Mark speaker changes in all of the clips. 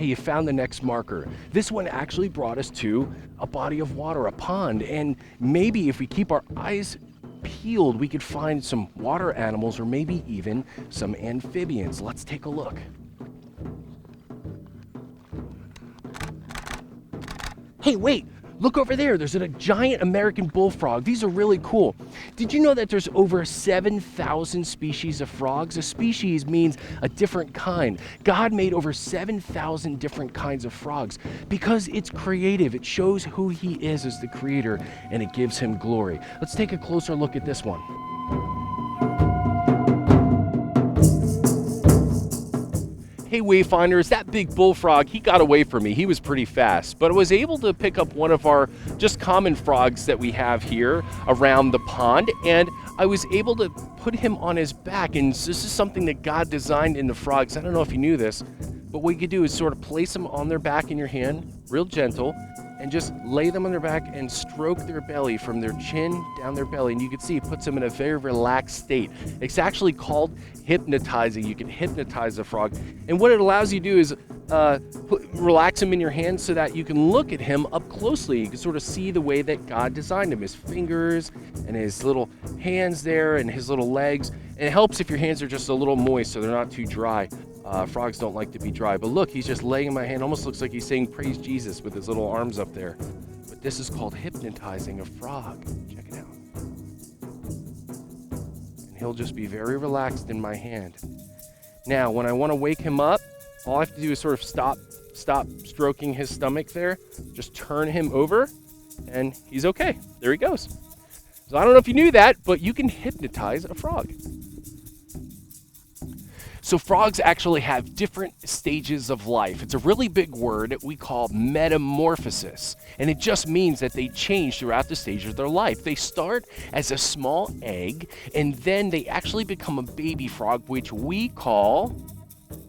Speaker 1: Hey, you found the next marker. This one actually brought us to a body of water, a pond, and maybe if we keep our eyes peeled, we could find some water animals or maybe even some amphibians. Let's take a look. Hey, wait, look over there. There's a giant American bullfrog. These are really cool. Did you know that there's over 7,000 species of frogs? A species means a different kind. God made over 7,000 different kinds of frogs because it's creative. It shows who he is as the creator, and it gives him glory. Let's take a closer look at this one. Hey Wayfinders, that big bullfrog, he got away from me. He was pretty fast, but I was able to pick up one of our just common frogs that we have here around the pond, and I was able to put him on his back. And this is something that God designed in the frogs. I don't know if you knew this, but what you could do is sort of place them on their back in your hand, real gentle, and just lay them on their back and stroke their belly from their chin down their belly. And you can see it puts them in a very relaxed state. It's actually called hypnotizing. You can hypnotize a frog. And what it allows you to do is relax him in your hand so that you can look at him up closely. You can sort of see the way that God designed him, his fingers and his little hands there and his little legs. And it helps if your hands are just a little moist so they're not too dry. Frogs don't like to be dry. But look, he's just laying in my hand. Almost looks like he's saying praise Jesus with his little arms up there. But this is called hypnotizing a frog. Check it out. And he'll just be very relaxed in my hand. Now, when I want to wake him up, all I have to do is sort of stop stroking his stomach there. Just turn him over, and he's okay. There he goes. So I don't know if you knew that, but you can hypnotize a frog. So frogs actually have different stages of life. It's a really big word that we call metamorphosis, and it just means that they change throughout the stages of their life. They start as a small egg, and then they actually become a baby frog, which we call,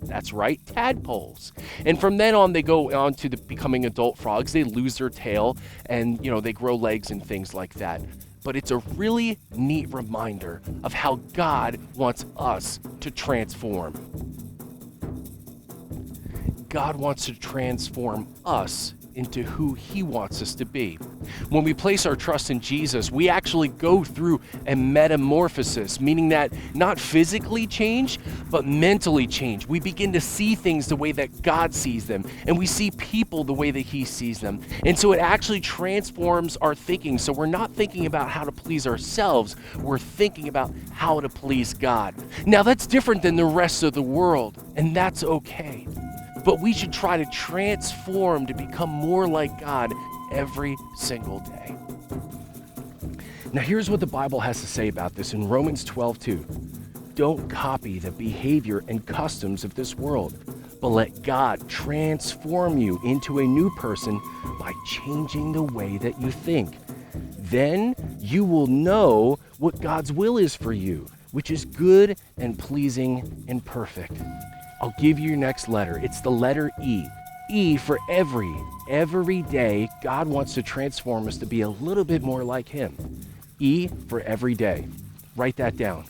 Speaker 1: that's right, tadpoles. And from then on, they go on to becoming adult frogs. They lose their tail, and they grow legs and things like that. But it's a really neat reminder of how God wants us to transform. God wants to transform us into who he wants us to be. When we place our trust in Jesus, we actually go through a metamorphosis, meaning that not physically change, but mentally change. We begin to see things the way that God sees them, and we see people the way that he sees them. And so it actually transforms our thinking. So we're not thinking about how to please ourselves, we're thinking about how to please God. Now that's different than the rest of the world, and that's okay. But we should try to transform to become more like God every single day. Now here's what the Bible has to say about this in Romans 12:2. Don't copy the behavior and customs of this world, but let God transform you into a new person by changing the way that you think. Then you will know what God's will is for you, which is good and pleasing and perfect. I'll give you your next letter. It's the letter E. E for every. Every day, God wants to transform us to be a little bit more like him. E for every day. Write that down.